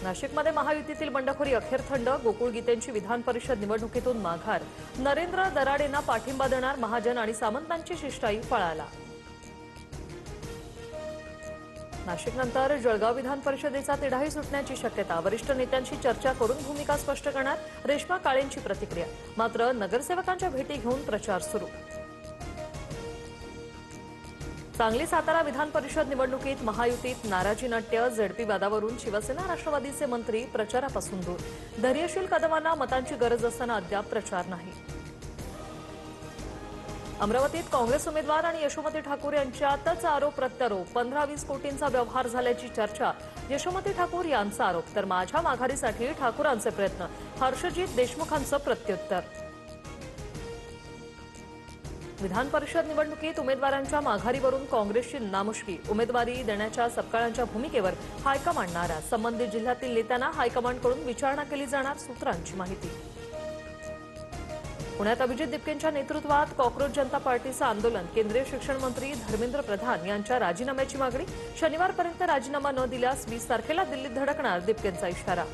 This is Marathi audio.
नाशिकमध्ये महायुतीतील बंडखोरी अखेर थंड. गोकुळ गीतेंची विधान परिषद निवडणुकीतून माघार. नरेंद्र दराडेंना पाठिंबा देणार महाजन आणि सामंतांची शिष्टाई फळाला. नाशिकनंतर जळगाव विधान परिषदेचा तिढाही सुटण्याची शक्यता. वरिष्ठ नेत्यांशी चर्चा करून भूमिका स्पष्ट करणार रेश्मा काळेंची प्रतिक्रिया. मात्र नगरसेवकांच्या भेटी घेऊन प्रचार सुरू. सांगली सातारा विधान परिषद निवडणुकीत महायुतीत नाराजी नाट्य. झेडपी वादावरून शिवसेना राष्ट्रवादीचे मंत्री प्रचारापासून दूर. धैर्यशील कदमांना मतांची गरज असताना अद्याप प्रचार नाही. अमरावतीत काँग्रेस उमेदवार आणि यशोमती ठाकूर यांच्यातच आरोप प्रत्यारोप. 15-20 कोटींचा व्यवहार झाल्याची चर्चा. यशोमती ठाकूर यांचा आरोप तर माझ्या माघारीसाठी ठाकूरांचे प्रयत्न. हर्षजित देशमुखांचं प्रत्युत्तर. विधान परिषद निवडणुकीत उमेदवारांच्या माघारीवरून काँग्रेसची नामुष्की. उमेदवारी देण्याच्या सपकाळांच्या भूमिकेवर हायकमांड नाराज. संबंधित जिल्ह्यातील नेत्यांना हायकमांडकडून विचारणा केली जाणार सूत्रांची माहिती. पुण्यात अभिजित दिपकेंच्या नेतृत्वात कॉक्रोच जनता पार्टीचं आंदोलन. केंद्रीय शिक्षण मंत्री धर्मेंद्र प्रधान यांच्या राजीनाम्याची मागणी. शनिवारपर्यंत राजीनामा न दिल्यास 20 तारखेला दिल्लीत धडकणार दिपकेंचा इशारा.